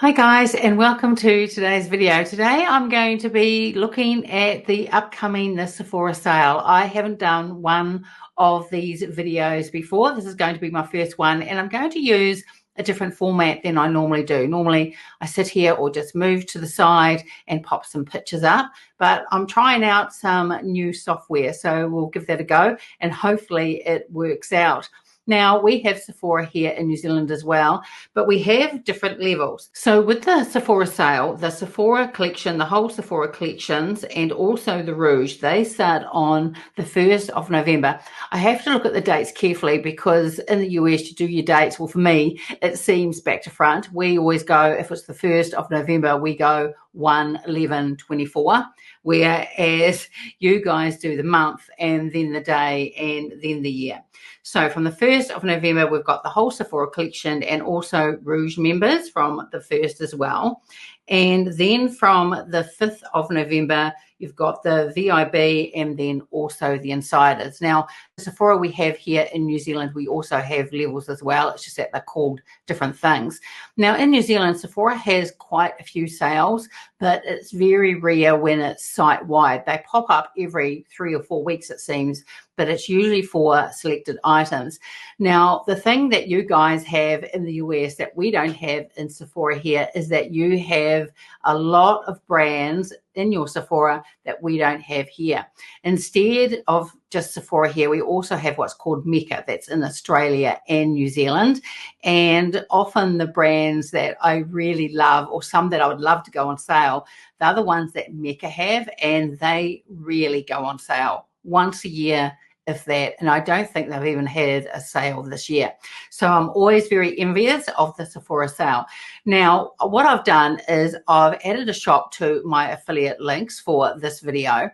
Hi guys, and welcome to today's video. Today I'm going to be looking at the upcoming Sephora sale. I haven't done one of these videos before. This is going to be my first one, and I'm going to use a different format than I normally do. Normally I sit here or just move to the side and pop some pictures up, but I'm trying out some new software, so we'll give that a go and hopefully it works out. Now, we have Sephora here in New Zealand as well, but we have different levels. So with the Sephora sale, the Sephora collection, the whole Sephora collections, and also the Rouge, they start on the 1st of November. I have to look at the dates carefully because in the US, you do your dates. Well, for me, it seems back to front. We always go, if it's the 1st of November, we go 1/11/24, whereas you guys do the month and then the day and then the year. So from the 1st of November, we've got the whole Sephora collection and also Rouge members from the 1st as well. And then from the 5th of November, you've got the VIB and then also the Insiders. Now, Sephora we have here in New Zealand, we also have levels as well. It's just that they're called different things. Now, in New Zealand, Sephora has quite a few sales, but it's very rare when it's site-wide. They pop up every 3 or 4 weeks, it seems, but it's usually for selected items. Now, the thing that you guys have in the US that we don't have in Sephora here is that you have a lot of brands in your Sephora that we don't have here. Instead of just Sephora here, we also have what's called Mecca, that's in Australia and New Zealand. And often the brands that I really love, or some that I would love to go on sale, they're the ones that Mecca have, and they really go on sale once a year, if that, and I don't think they've even had a sale this year. So I'm always very envious of the Sephora sale. Now, what I've done is I've added a shop to my affiliate links for this video,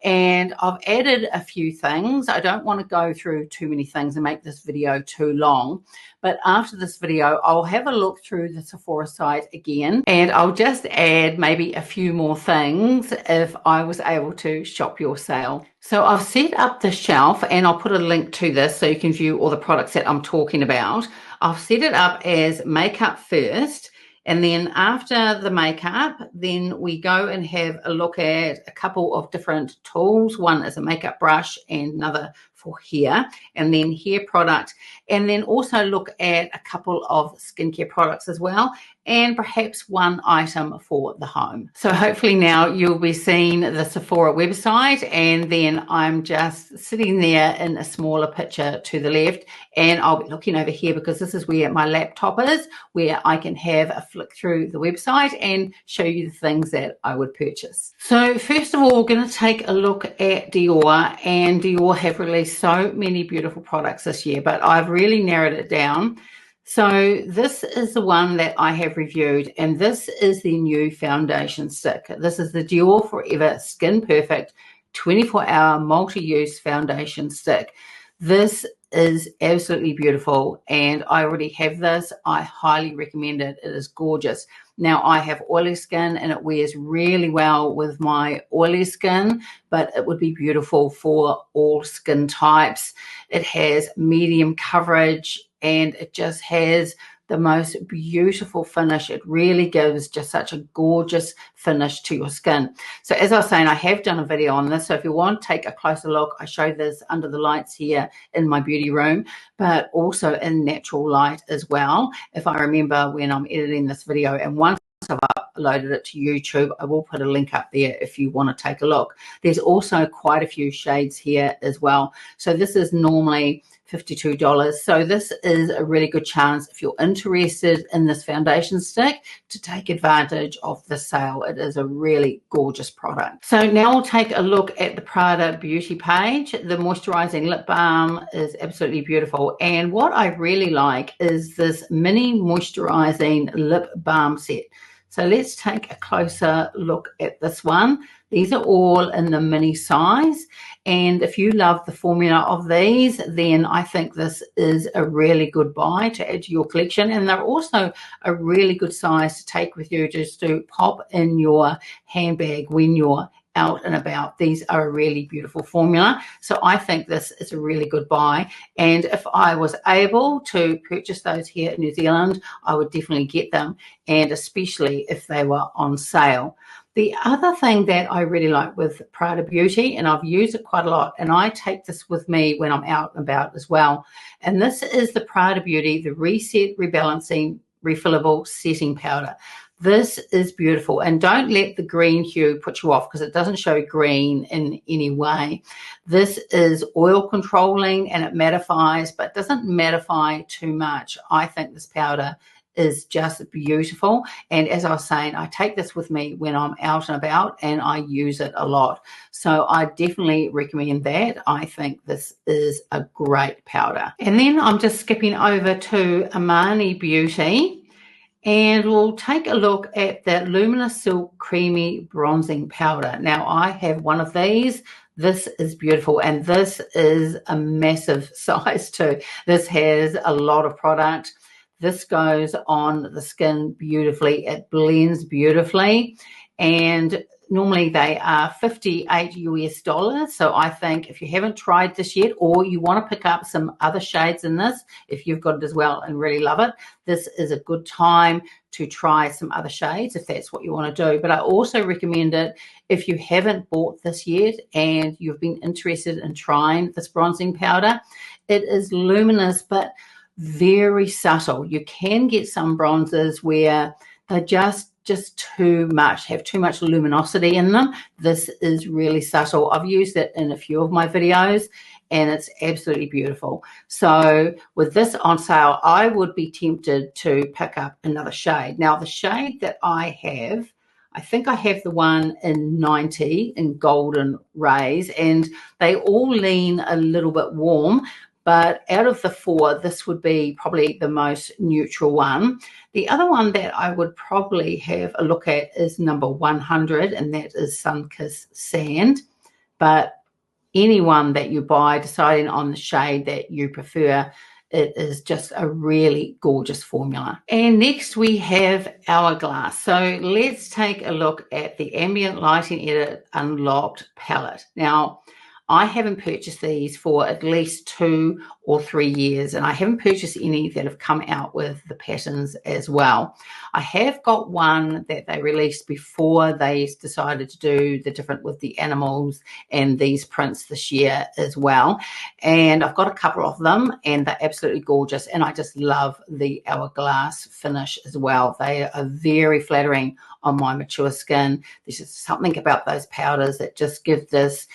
and I've added a few things. I don't want to go through too many things and make this video too long, but after this video, I'll have a look through the Sephora site again, and I'll just add maybe a few more things if I was able to shop your sale. So I've set up the shelf, and I'll put a link to this so you can view all the products that I'm talking about. I've set it up as makeup first, and then after the makeup, then we go and have a look at a couple of different tools. One is a makeup brush and another for hair, and then hair product, and then also look at a couple of skincare products as well, and perhaps one item for the home. So hopefully now you'll be seeing the Sephora website, and then I'm just sitting there in a smaller picture to the left, and I'll be looking over here because this is where my laptop is, where I can have a flick through the website and show you the things that I would purchase. So first of all, we're going to take a look at Dior, and Dior have released so many beautiful products this year, but I've really narrowed it down. So this is the one that I have reviewed, and this is the new foundation stick. This is the Dior Forever Skin Perfect 24-hour multi-use foundation stick. This is absolutely beautiful, and I already have this. I highly recommend it. It is gorgeous. Now, I have oily skin, and it wears really well with my oily skin, but it would be beautiful for all skin types. It has medium coverage, and it just has the most beautiful finish. It really gives just such a gorgeous finish to your skin. So as I was saying, I have done a video on this. So if you want to take a closer look, I show this under the lights here in my beauty room, but also in natural light as well, if I remember when I'm editing this video. And once I've uploaded it to YouTube, I will put a link up there if you want to take a look. There's also quite a few shades here as well. So this is normally $52. So this is a really good chance if you're interested in this foundation stick to take advantage of the sale. It is a really gorgeous product. So now we'll take a look at the Prada Beauty page. The moisturizing lip balm is absolutely beautiful. And what I really like is this mini moisturizing lip balm set. So let's take a closer look at this one. These are all in the mini size, and if you love the formula of these, then I think this is a really good buy to add to your collection, and they're also a really good size to take with you just to pop in your handbag when you're out and about. These are a really beautiful formula. So I think this is a really good buy. And if I was able to purchase those here in New Zealand, I would definitely get them, and especially if they were on sale. The other thing that I really like with Prada Beauty, and I've used it quite a lot, and I take this with me when I'm out and about as well, and this is the Prada Beauty, the Reset Rebalancing Refillable Setting Powder. This is beautiful, and don't let the green hue put you off because it doesn't show green in any way. This is oil controlling and it mattifies, but doesn't mattify too much. I think this powder is just beautiful, and as I was saying, I take this with me when I'm out and about and I use it a lot. So I definitely recommend that. I think this is a great powder. And then I'm just skipping over to Armani Beauty, and we'll take a look at the Luminous Silk Creamy Bronzing Powder. Now I have one of these. This is beautiful, and this is a massive size too. This has a lot of product. This goes on the skin beautifully. It blends beautifully, and normally they are $58 US. So I think if you haven't tried this yet, or you want to pick up some other shades in this, if you've got it as well and really love it, this is a good time to try some other shades if that's what you want to do. But I also recommend it if you haven't bought this yet and you've been interested in trying this bronzing powder. It is luminous, but very subtle. You can get some bronzers where they're just too much, have too much luminosity in them. This is really subtle. I've used it in a few of my videos and it's absolutely beautiful. So with this on sale, I would be tempted to pick up another shade. Now the shade that I have, I think I have the one in 90 in Golden Rays, and they all lean a little bit warm. But out of the four, this would be probably the most neutral one. The other one that I would probably have a look at is number 100, and that is SunKissed Sand. But anyone that you buy, deciding on the shade that you prefer, it is just a really gorgeous formula. And next we have Hourglass. So let's take a look at the Ambient Lighting Edit Unlocked palette. Now, I haven't purchased these for at least 2 or 3 years, and I haven't purchased any that have come out with the patterns as well. I have got one that they released before they decided to do the different with the animals and these prints this year as well. And I've got a couple of them, and they're absolutely gorgeous, and I just love the Hourglass finish as well. They are very flattering on my mature skin. There's just something about those powders that just give this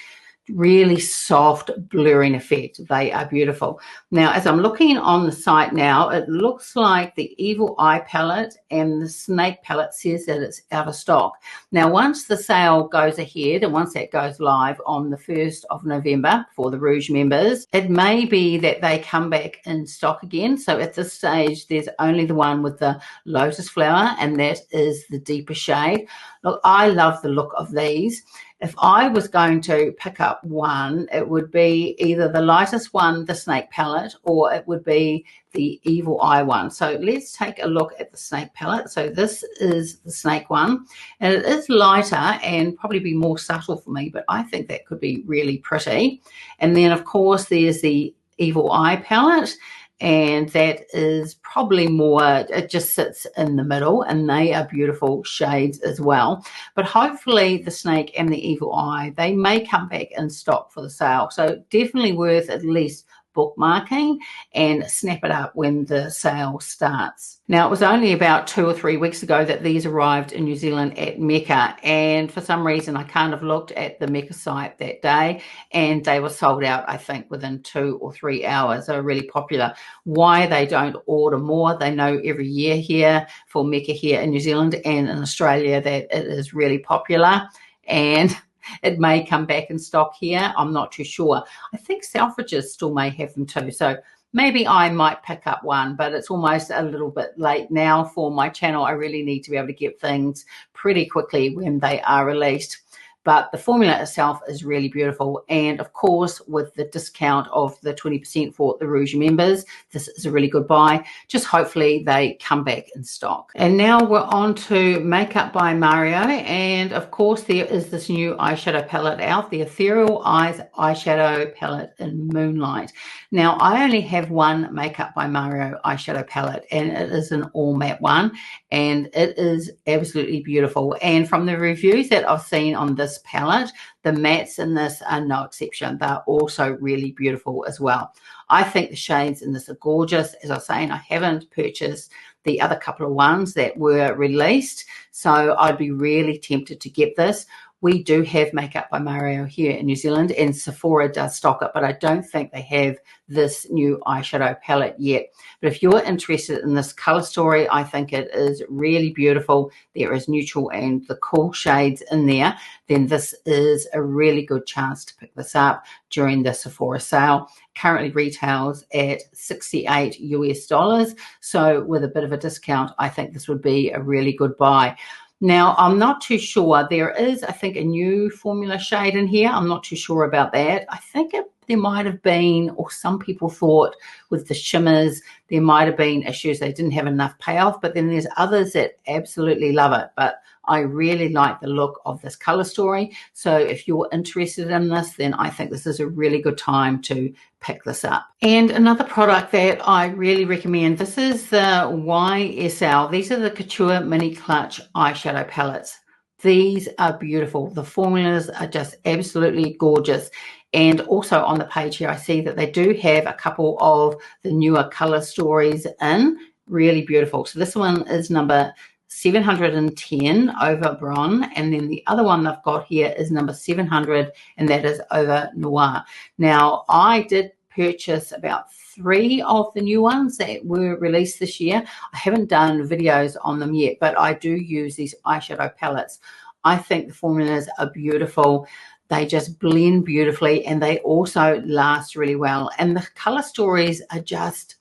really soft blurring effect. They are beautiful. Now, as I'm looking on the site now, it looks like the Evil Eye palette and the Snake palette says that it's out of stock. Now, once the sale goes ahead and once that goes live on the 1st of November for the Rouge members, it may be that they come back in stock again. So at this stage, there's only the one with the lotus flower, and that is the deeper shade. Look, I love the look of these. If I was going to pick up one, it would be either the lightest one, the Snake palette, or it would be the Evil Eye one. So let's take a look at the Snake palette. So this is the Snake one, and it is lighter and probably be more subtle for me, but I think that could be really pretty. And then, of course, there's the Evil Eye palette, and that is probably more, it just sits in the middle, and they are beautiful shades as well. But hopefully the Snake and the Evil Eye, they may come back in stock for the sale. So definitely worth at least bookmarking and snap it up when the sale starts. Now, it was only about 2 or 3 weeks ago that these arrived in New Zealand at Mecca, and for some reason I kind of looked at the Mecca site that day and they were sold out, I think, within 2 or 3 hours. They were really popular. Why they don't order more, they know every year here for Mecca here in New Zealand and in Australia that it is really popular, and it may come back in stock here. I'm not too sure. I think Selfridges still may have them too. So maybe I might pick up one, but it's almost a little bit late now for my channel. I really need to be able to get things pretty quickly when they are released. but the formula itself is really beautiful. And of course, with the discount of the 20% for the Rouge members, this is a really good buy. Just hopefully they come back in stock. And now we're on to Makeup by Mario, and of course there is this new eyeshadow palette out, the Ethereal Eyes eyeshadow palette in Moonlight. Now I only have one Makeup by Mario eyeshadow palette, and it is an all matte one, and it is absolutely beautiful. And from the reviews that I've seen on this palette, the mattes in this are no exception. They're also really beautiful as well. I think the shades in this are gorgeous. As I was saying, I haven't purchased the other couple of ones that were released, so I'd be really tempted to get this. We do have Makeup by Mario here in New Zealand, and Sephora does stock it, but I don't think they have this new eyeshadow palette yet. But if you're interested in this color story, I think it is really beautiful. There is neutral and the cool shades in there. Then this is a really good chance to pick this up during the Sephora sale. Currently retails at $68 US. So with a bit of a discount, I think this would be a really good buy. Now, I'm not too sure. There is, I think, a new formula shade in here. I'm not too sure about that. I think there might have been, or some people thought with the shimmers, there might have been issues. They didn't have enough payoff, but then there's others that absolutely love it. But I really like the look of this color story. So if you're interested in this, then I think this is a really good time to pick this up. And another product that I really recommend, this is the YSL. These are the Couture Mini Clutch eyeshadow palettes. These are beautiful. The formulas are just absolutely gorgeous. And also on the page here, I see that they do have a couple of the newer color stories in. Really beautiful. So this one is number 710 over Brun, and then the other one I've got here is number 700, and that is over Noir. Now, I did purchase about 3 of the new ones that were released this year. I haven't done videos on them yet, but I do use these eyeshadow palettes. I think the formulas are beautiful. They just blend beautifully, and they also last really well. And the color stories are just,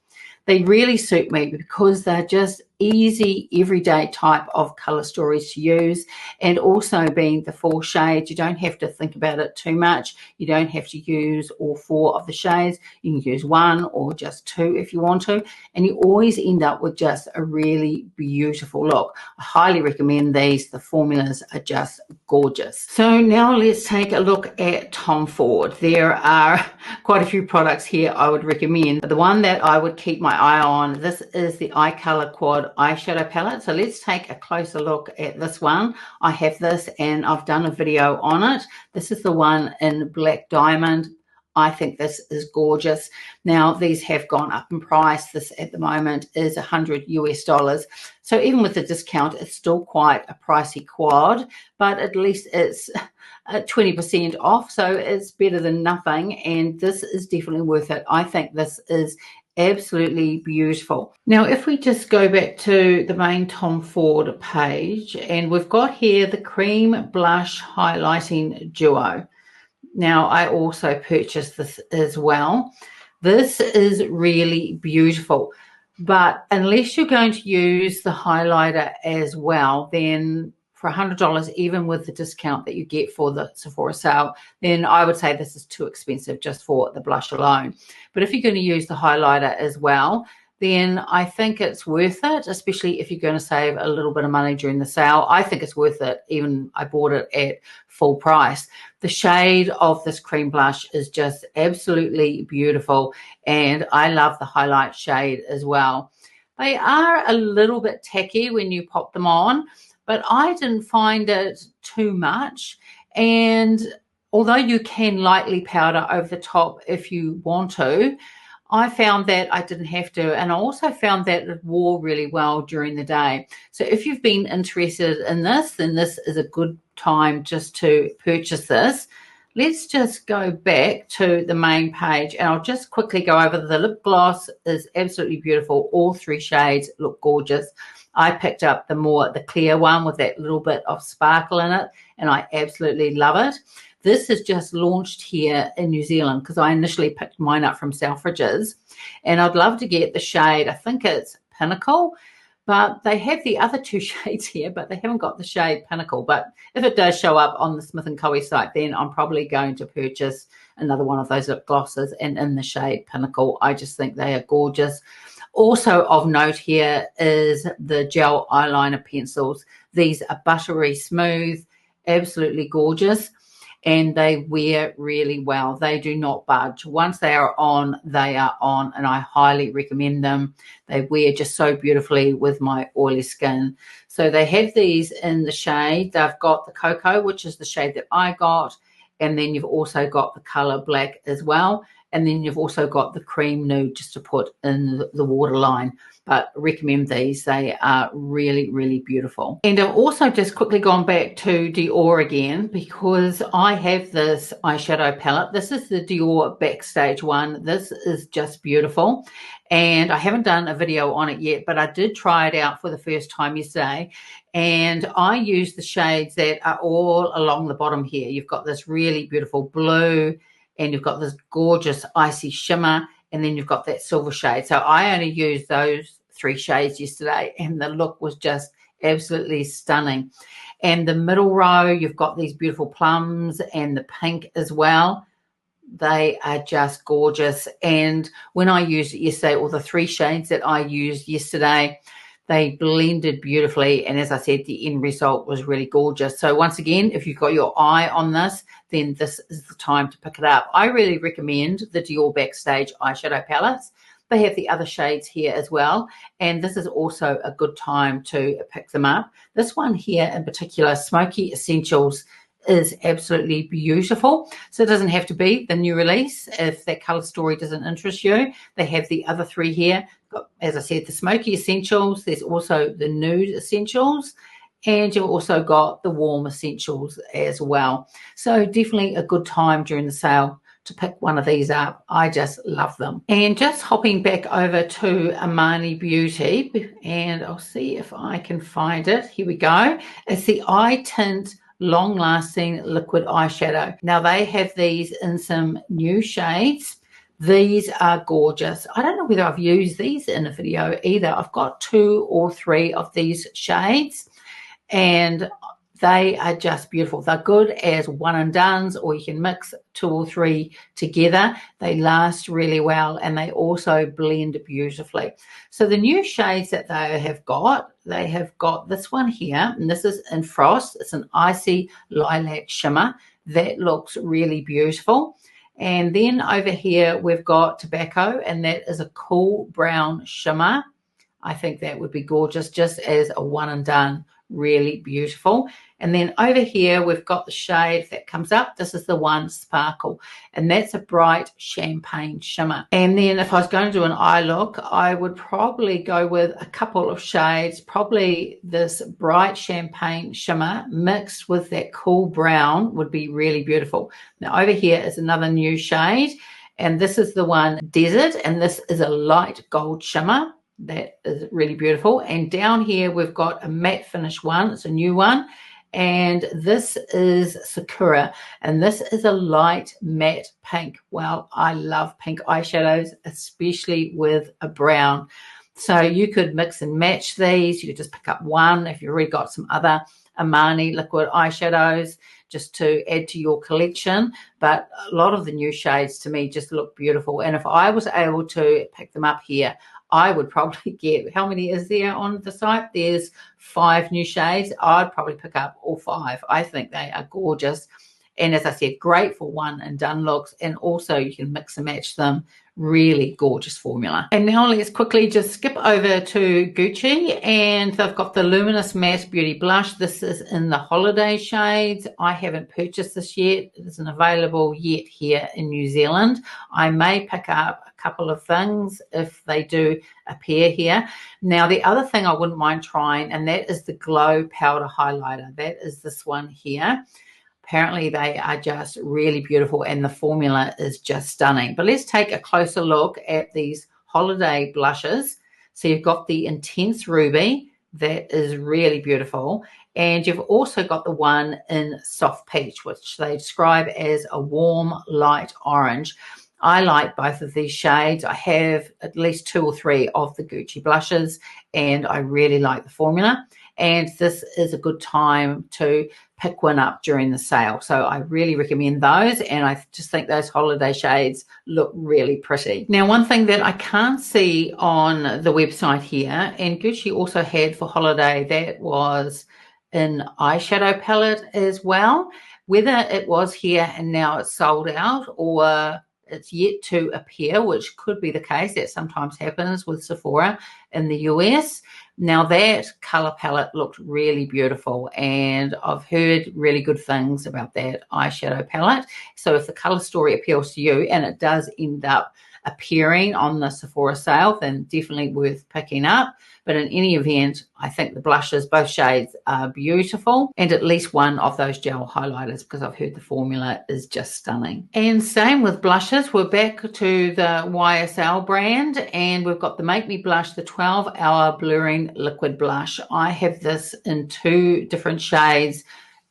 they really suit me because they're just easy, everyday type of color stories to use. And also being the 4 shades, you don't have to think about it too much. You don't have to use all 4 of the shades. You can use 1 or just 2 if you want to. And you always end up with just a really beautiful look. I highly recommend these. The formulas are just gorgeous. So now let's take a look at Tom Ford. There are quite a few products here I would recommend. But the one that I would keep my eye on, this is the Eye Color Quad eyeshadow palette. So let's take a closer look at this one. I have this and I've done a video on it. This is the one in Black Diamond. I think this is gorgeous. Now, these have gone up in price. This at the moment is $100 US. So even with the discount, it's still quite a pricey quad, but at least it's 20% off. So it's better than nothing. And this is definitely worth it. I think this is absolutely beautiful. Now, if we just go back to the main Tom Ford page, and we've got here the Cream Blush Highlighting Duo. Now, I also purchased this as well. This is really beautiful, but unless you're going to use the highlighter as well, then for $100, even with the discount that you get for the Sephora sale, then I would say this is too expensive just for the blush alone. But if you're going to use the highlighter as well, then I think it's worth it, especially if you're going to save a little bit of money during the sale. I think it's worth it. Even I bought it at full price. The shade of this cream blush is just absolutely beautiful, and I love the highlight shade as well. They are a little bit tacky when you pop them on, but I didn't find it too much. And although you can lightly powder over the top if you want to, I found that I didn't have to. And I also found that it wore really well during the day. So if you've been interested in this, then this is a good time just to purchase this. Let's just go back to the main page, and I'll just quickly go over the lip gloss. Is absolutely beautiful. All 3 shades look gorgeous. I picked up the clear one with that little bit of sparkle in it, and I absolutely love it. This is just launched here in New Zealand because I initially picked mine up from Selfridges, and I'd love to get the shade, I think it's Pinnacle, But they have the other two shades here, but they haven't got the shade Pinnacle. But if it does show up on the Smith & Co. site, then I'm probably going to purchase another one of those lip glosses and in the shade Pinnacle. I just think they are gorgeous. Also of note here is the gel eyeliner pencils. These are buttery smooth, absolutely gorgeous, and they wear really well. They do not budge. Once they are on, and I highly recommend them. They wear just so beautifully with my oily skin. So they have these in the shade. They've got the Cocoa, which is the shade that I got, and then you've also got the color Black as well. And then you've also got the cream nude just to put in the waterline. But recommend these. They are really, really beautiful. And I've also just quickly gone back to Dior again because I have this eyeshadow palette. This is the Dior Backstage one. This is just beautiful. And I haven't done a video on it yet, but I did try it out for the first time yesterday. And I use the shades that are all along the bottom here. You've got this really beautiful blue, and you've got this gorgeous icy shimmer, and then you've got that silver shade. So I only used those 3 shades yesterday, and the look was just absolutely stunning. And the middle row, you've got these beautiful plums and the pink as well. They are just gorgeous. And when I used it yesterday, all the 3 shades that I used yesterday, they blended beautifully, and as I said, the end result was really gorgeous. So once again, if you've got your eye on this, then this is the time to pick it up. I really recommend the Dior Backstage eyeshadow palettes. They have the other shades here as well, and this is also a good time to pick them up. This one here in particular, Smoky Essentials, is absolutely beautiful. So it doesn't have to be the new release if that color story doesn't interest you. They have the other 3 here. As I said, the Smoky Essentials. There's also the Nude Essentials, and you've also got the Warm Essentials as well. So definitely a good time during the sale to pick one of these up. I just love them. And just hopping back over to Armani Beauty, and I'll see if I can find it. Here we go. It's the Eye Tint Long Lasting Liquid Eyeshadow. Now they have these in some new shades. These are gorgeous. I don't know whether I've used these in a video either. I've got 2 or 3 of these shades, and they are just beautiful. They're good as one and dones, or you can mix 2 or 3 together. They last really well, and they also blend beautifully. So the new shades that they have got this one here, and this is in Frost. It's an icy lilac shimmer. That looks really beautiful. And then over here, we've got Tobacco, and that is a cool brown shimmer. I think that would be gorgeous, just as a one and done, really beautiful. And then over here, we've got the shade that comes up. This is the one Sparkle, and that's a bright champagne shimmer. And then if I was going to do an eye look, I would probably go with a couple of shades, probably this bright champagne shimmer mixed with that cool brown would be really beautiful. Now over here is another new shade, and this is the one Desert, and this is a light gold shimmer. That is really beautiful. And down here, we've got a matte finish one. It's a new one. And this is Sakura, and this is a light matte pink. Well, I love pink eyeshadows, especially with a brown. So you could mix and match these. You could just pick up one if you've already got some other Armani liquid eyeshadows just to add to your collection. But a lot of the new shades to me just look beautiful. And if I was able to pick them up here, I would probably get, how many is there on the site? There's 5 new shades. I'd probably pick up all 5. I think they are gorgeous. And as I said, great for one and done looks. And also you can mix and match them. Really gorgeous formula. And now let's quickly just skip over to Gucci, and they've got the Luminous Matte Beauty Blush. This is in the holiday shades. I haven't purchased this yet. It isn't available yet here in New Zealand. I may pick up a couple of things if they do appear here. Now the other thing I wouldn't mind trying, and that is the Glow Powder Highlighter. That is this one here. Apparently they are just really beautiful, and the formula is just stunning. But let's take a closer look at these holiday blushes. So you've got the Intense Ruby. That is really beautiful. And you've also got the one in Soft Peach, which they describe as a warm light orange. I like both of these shades. I have at least 2 or 3 of the Gucci blushes, and I really like the formula. And this is a good time to pick one up during the sale. So I really recommend those, and I just think those holiday shades look really pretty. Now, one thing that I can't see on the website here, and Gucci also had for holiday, that was an eyeshadow palette as well. Whether it was here and now it's sold out, or it's yet to appear, which could be the case. That sometimes happens with Sephora in the US. Now, that color palette looked really beautiful, and I've heard really good things about that eyeshadow palette. So if the color story appeals to you and it does end up appearing on the Sephora sale, then definitely worth picking up. But in any event, I think the blushes, both shades, are beautiful, and at least one of those gel highlighters, because I've heard the formula is just stunning. And same with blushes. We're back to the YSL brand, and we've got the Make Me Blush, the 12-hour blurring liquid blush. I have this in 2 different shades.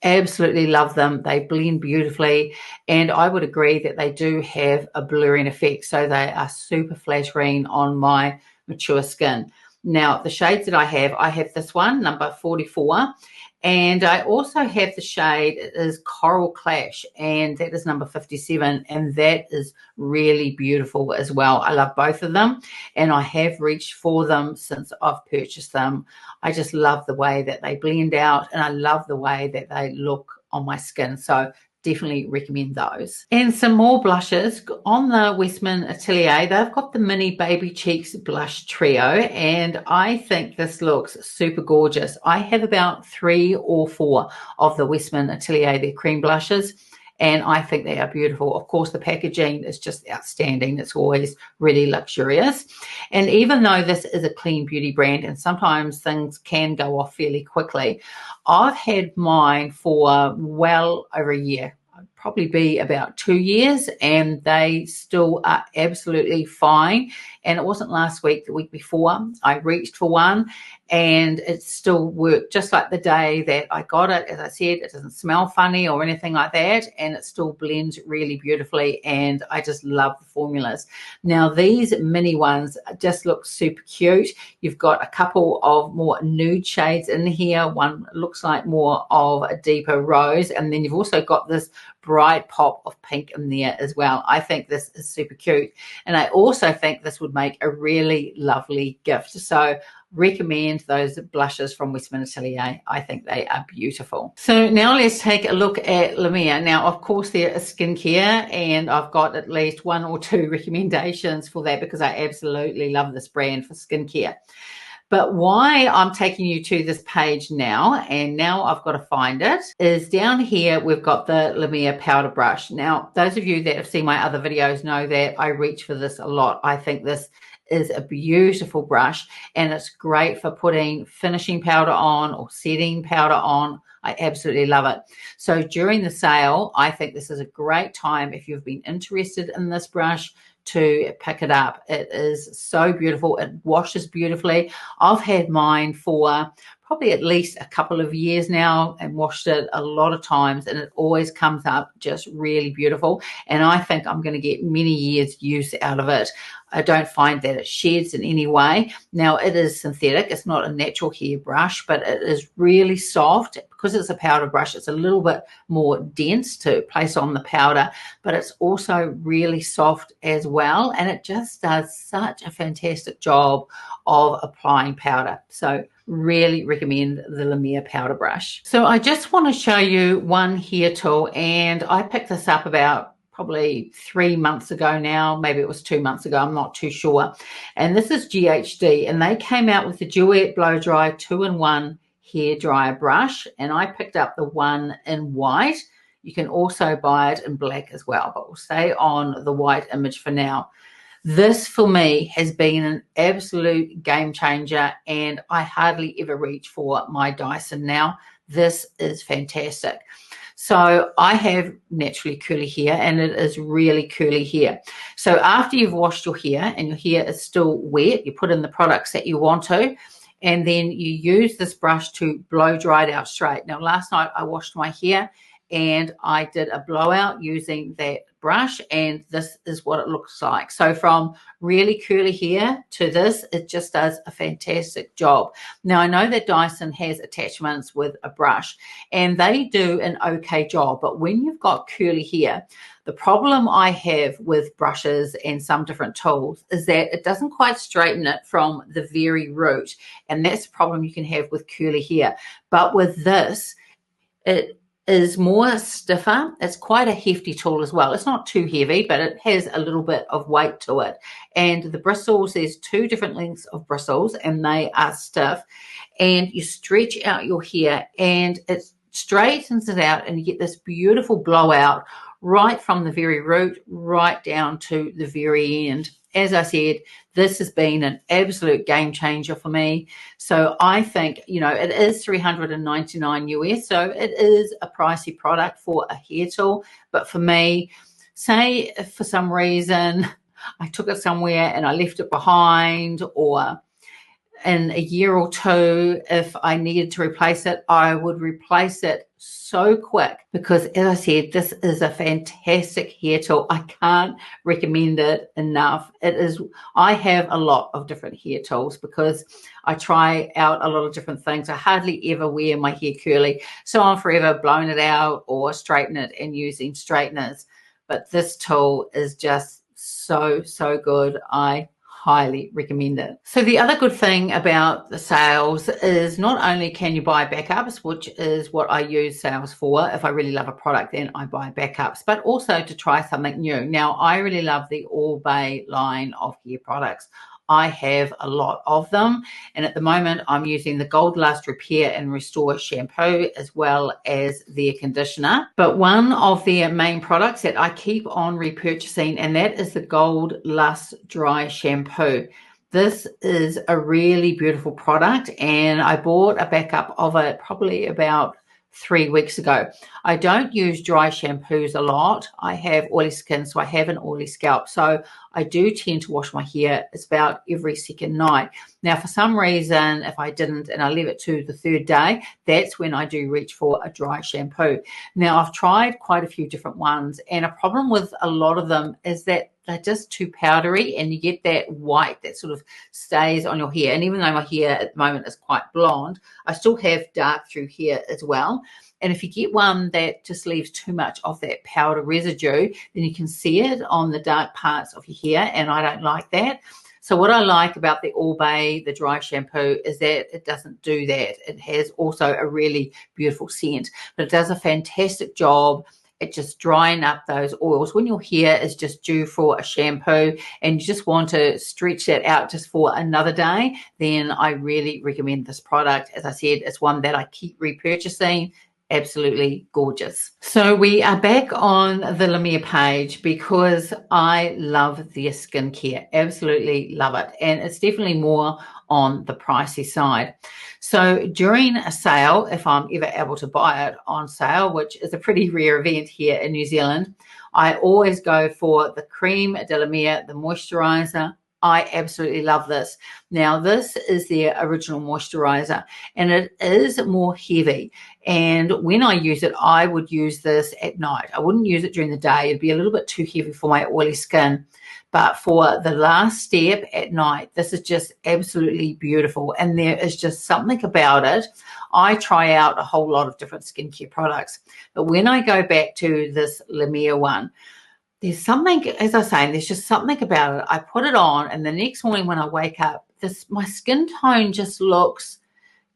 Absolutely love them. They blend beautifully, and I would agree that they do have a blurring effect, so they are super flattering on my mature skin. Now, the shades that I have this one, number 44, and I also have the shade is Coral Clash, and that is number 57, and that is really beautiful as well. I love both of them, and I have reached for them since I've purchased them. I just love the way that they blend out, and I love the way that they look on my skin. So definitely recommend those. And some more blushes on the Westman Atelier. They've got the mini baby cheeks blush trio, and I think this looks super gorgeous. I have about 3 or 4 of the Westman Atelier, their cream blushes, and I think they are beautiful. Of course, the packaging is just outstanding. It's always really luxurious. And even though this is a clean beauty brand, and sometimes things can go off fairly quickly, I've had mine for well over a year. Probably be about 2 years, and they still are absolutely fine. And it wasn't last week, the week before, I reached for one, and it still worked just like the day that I got it. As I said, it doesn't smell funny or anything like that, and it still blends really beautifully, and I just love the formulas. Now, these mini ones just look super cute. You've got a couple of more nude shades in here. One looks like more of a deeper rose, and then you've also got this bright pop of pink in there as well. I think this is super cute, and I also think this would make a really lovely gift. So recommend those blushes from Westman Atelier. I think they are beautiful. So now let's take a look at La Mer. Now, of course, there is skincare, and I've got at least 1 or 2 recommendations for that, because I absolutely love this brand for skincare. But why I'm taking you to this page now, and now I've got to find it, is down here we've got the La Mer powder brush. Now, those of you that have seen my other videos know that I reach for this a lot. I think this is a beautiful brush, and it's great for putting finishing powder on or setting powder on. I absolutely love it. So during the sale, I think this is a great time, if you've been interested in this brush, to pick it up. It is so beautiful. It washes beautifully. I've had mine for probably at least a couple of years now and washed it a lot of times, and it always comes up just really beautiful. And I think I'm going to get many years use out of it. I don't find that it sheds in any way. Now, it is synthetic. It's not a natural hair brush, but it is really soft. Because it's a powder brush, it's a little bit more dense to place on the powder, but it's also really soft as well. And it just does such a fantastic job of applying powder. So really recommend the La Mer powder brush. So I just want to show you one hair tool, and I picked this up about probably 3 months ago now. Maybe it was 2 months ago. I'm not too sure. And this is GHD, and they came out with the Duet Blow Dry 2-in-1 hair dryer brush, and I picked up the one in white. You can also buy it in black as well, but we'll stay on the white image for now. This for me has been an absolute game changer, and I hardly ever reach for my Dyson now. This is fantastic. So I have naturally curly hair, and it is really curly hair. So after you've washed your hair and your hair is still wet, you put in the products that you want to, and then you use this brush to blow dry it out straight. Now, last night I washed my hair, and I did a blowout using that brush, and this is what it looks like. So from really curly hair to this, it just does a fantastic job. Now I know that Dyson has attachments with a brush and they do an okay job, but when you've got curly hair, the problem I have with brushes and some different tools is that it doesn't quite straighten it from the very root, and that's the problem you can have with curly hair. But with this, it is more stiffer. It's quite a hefty tool as well. It's not too heavy, but it has a little bit of weight to it. And the bristles, there's 2 different lengths of bristles and they are stiff. And you stretch out your hair and it straightens it out and you get this beautiful blowout right from the very root right down to the very end. As I said, this has been an absolute game changer for me. So I think, you know, it is $399 US, so it is a pricey product for a hair tool. But for me, say if for some reason I took it somewhere and I left it behind, or in a year or 2, if I needed to replace it, I would replace it so quick, because as I said, this is a fantastic hair tool. I can't recommend it enough. It is, I have a lot of different hair tools because I try out a lot of different things. I hardly ever wear my hair curly, so I'm forever blowing it out or straightening it and using straighteners. But this tool is just so good. I highly recommend it. So the other good thing about the sales is not only can you buy backups, which is what I use sales for. If I really love a product, then I buy backups, but also to try something new. Now, I really love the Ombres line of hair products. I have a lot of them, and at the moment I'm using the Gold Lust Repair and Restore shampoo as well as their conditioner. But one of their main products that I keep on repurchasing, and that is the Gold Lust Dry Shampoo. This is a really beautiful product, and I bought a backup of it probably about 3 weeks ago. I don't use dry shampoos a lot. I have oily skin, so I have an oily scalp. So I do tend to wash my hair. It's about every second night. Now, for some reason, if I didn't and I leave it to the 3rd day, that's when I do reach for a dry shampoo. Now, I've tried quite a few different ones, and a problem with a lot of them is that they're just too powdery and you get that white that sort of stays on your hair. And even though my hair at the moment is quite blonde, I still have dark through hair as well. And if you get one that just leaves too much of that powder residue, then you can see it on the dark parts of your hair, and I don't like that. So what I like about the Ombres, the dry shampoo, is that it doesn't do that. It has also a really beautiful scent, but it does a fantastic job at just drying up those oils. When your hair is just due for a shampoo and you just want to stretch that out just for another day, then I really recommend this product. As I said, it's one that I keep repurchasing. Absolutely gorgeous. So we are back on the Lemire page because I love their skincare. Absolutely love it. And it's definitely more on the pricey side. So during a sale, if I'm ever able to buy it on sale, which is a pretty rare event here in New Zealand, I always go for the Creme de la Mer, the moisturizer. I absolutely love this. Now, this is their original moisturizer, and it is more heavy. And when I use it, I would use this at night. I wouldn't use it during the day. It'd be a little bit too heavy for my oily skin. But for the last step at night, this is just absolutely beautiful. And there is just something about it. I try out a whole lot of different skincare products. But when I go back to this Lemire one, there's something, as I was saying, there's just something about it. I put it on, and the next morning when I wake up, my skin tone just looks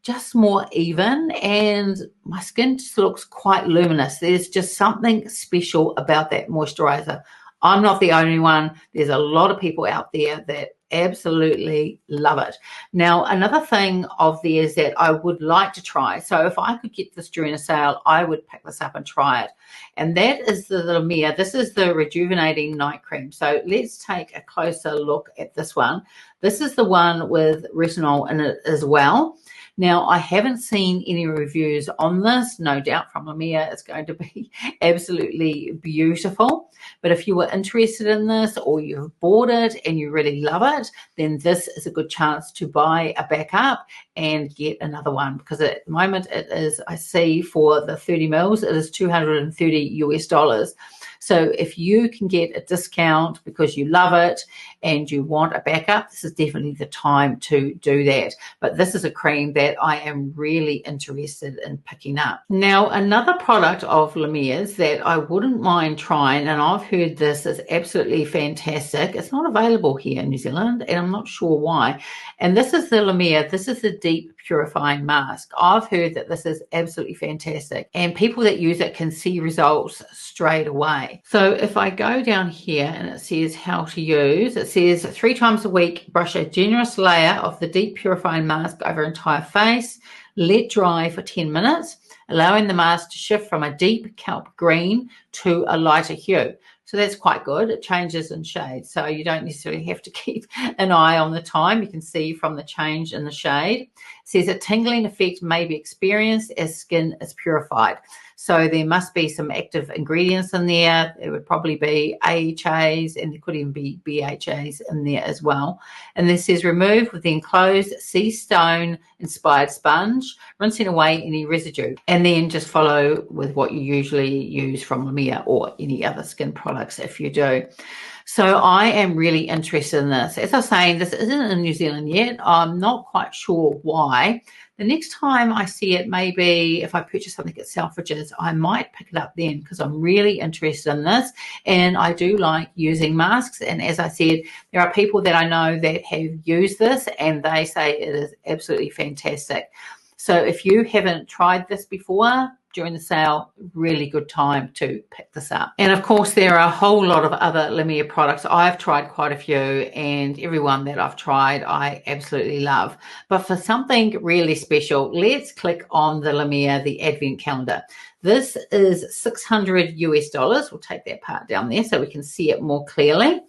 just more even, and my skin just looks quite luminous. There's just something special about that moisturizer. I'm not the only one. There's a lot of people out there that absolutely love it. Now, another thing of theirs that I would like to try, so if I could get this during a sale, I would pick this up and try it. And that is the Lemire. This is the Rejuvenating Night Cream. So let's take a closer look at this one. This is the one with retinol in it as well. Now, I haven't seen any reviews on this. No doubt from Lemire, it's going to be absolutely beautiful. But if you were interested in this, or you've bought it and you really love it, then this is a good chance to buy a backup and get another one. Because at the moment it is, I see for the 30 mils, it is $230 US. So if you can get a discount because you love it and you want a backup, this is definitely the time to do that. But this is a cream that I am really interested in picking up. Now, another product of Lumière's that I wouldn't mind trying, and I've heard this is absolutely fantastic. It's not available here in New Zealand, and I'm not sure why. And this is the Lumière. This is the Deep Purifying Mask. I've heard that this is absolutely fantastic, and people that use it can see results straight away. So if I go down here and it says how to use, it says 3 times a week, brush a generous layer of the Deep Purifying Mask over entire face, let dry for 10 minutes, allowing the mask to shift from a deep kelp green to a lighter hue. So that's quite good. It changes in shade, so you don't necessarily have to keep an eye on the time. You can see from the change in the shade. It says a tingling effect may be experienced as skin is purified. So there must be some active ingredients in there. It would probably be AHAs, and there could even be BHAs in there as well. And this says remove with the enclosed sea stone inspired sponge, rinsing away any residue, and then just follow with what you usually use from Lumière or any other skin products if you do. So I am really interested in this. As I was saying, this isn't in New Zealand yet. I'm not quite sure why. The next time I see it, maybe if I purchase something at Selfridges, I might pick it up then, because I'm really interested in this, and I do like using masks. And as I said, there are people that I know that have used this and they say it is absolutely fantastic. So if you haven't tried this before, during the sale, really good time to pick this up. And of course, there are a whole lot of other Lumière products. I've tried quite a few, and everyone that I've tried, I absolutely love. But for something really special, let's click on the Lumière, the Advent Calendar. This is $600 US. We'll take that part down there so we can see it more clearly.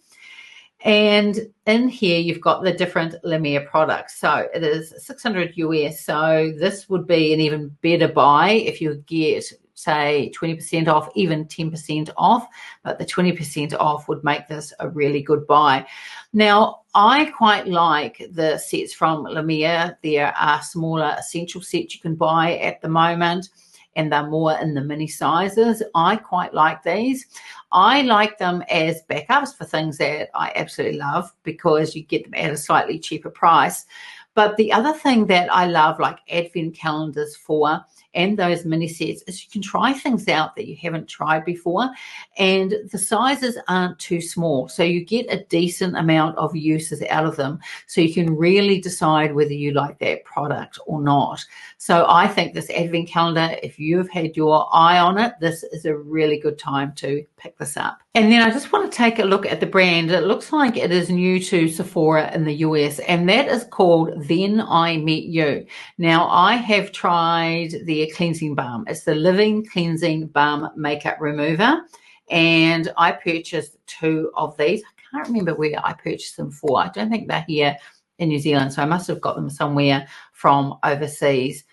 And in here, you've got the different Lumière products. So it is $600 US. So this would be an even better buy if you get, say, 20% off, even 10% off. But the 20% off would make this a really good buy. Now, I quite like the sets from Lumière. There are smaller essential sets you can buy at the moment, and they're more in the mini sizes. I quite like these. I like them as backups for things that I absolutely love, because you get them at a slightly cheaper price. But the other thing that I love, like Advent calendars for, and those mini sets, is you can try things out that you haven't tried before, and the sizes aren't too small, so you get a decent amount of uses out of them, so you can really decide whether you like that product or not. So I think this Advent calendar, if you've had your eye on it, this is a really good time to pick this up. And then I just want to take a look at the brand. It looks like it is new to Sephora in the US, and that is called Then I Met You. Now, I have tried the cleansing balm. It's the Living Cleansing Balm Makeup Remover, and I purchased 2 of these. I can't remember where I purchased them for. I don't think they're here in New Zealand, so I must have got them somewhere from overseas.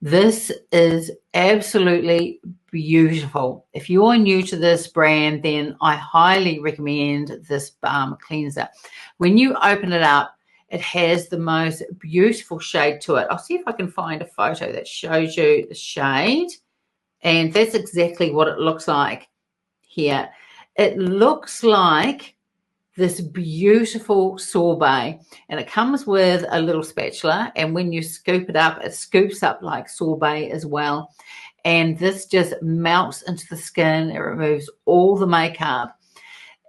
This is absolutely beautiful. If you're new to this brand, then I highly recommend this balm cleanser. When you open it up, it has the most beautiful shade to it. I'll see if I can find a photo that shows you the shade. And that's exactly what it looks like here. It looks like this beautiful sorbet, and it comes with a little spatula, and when you scoop it up, it scoops up like sorbet as well. And this just melts into the skin. It removes all the makeup.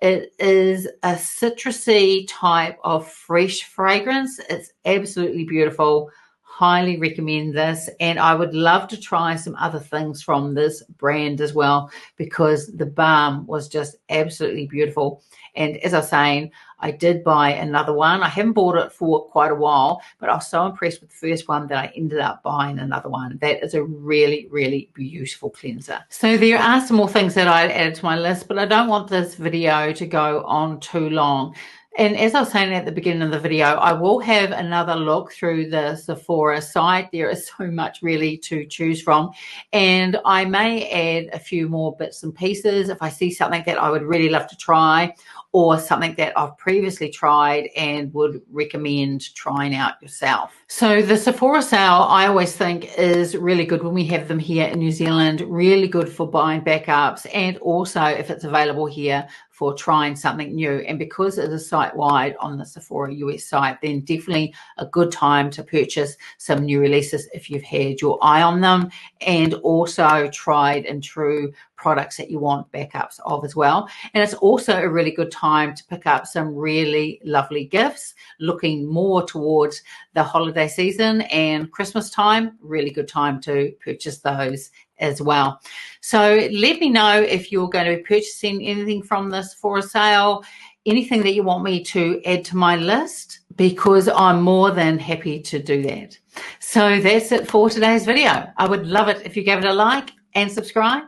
It is a citrusy type of fresh fragrance. It's absolutely beautiful. Highly recommend this, and I would love to try some other things from this brand as well, because the balm was just absolutely beautiful. And as I was saying, I did buy another one. I haven't bought it for quite a while, but I was so impressed with the first one that I ended up buying another one. That is a really, really beautiful cleanser. So there are some more things that I added to my list, but I don't want this video to go on too long. And as I was saying at the beginning of the video, I will have another look through the Sephora site. There is so much really to choose from. And I may add a few more bits and pieces if I see something that I would really love to try, or something that I've previously tried and would recommend trying out yourself. So the Sephora sale, I always think, is really good when we have them here in New Zealand, really good for buying backups, and also if it's available here for trying something new. And because it is site-wide on the Sephora US site, then definitely a good time to purchase some new releases if you've had your eye on them, and also tried and true products that you want backups of as well. And it's also a really good time to pick up some really lovely gifts, looking more towards the holiday season and Christmas time. Really good time to purchase those as well. So let me know if you're going to be purchasing anything from this for a sale, anything that you want me to add to my list, because I'm more than happy to do that. So that's it for today's video. I would love it if you gave it a like and subscribe,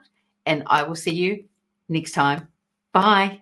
and I will see you next time. Bye.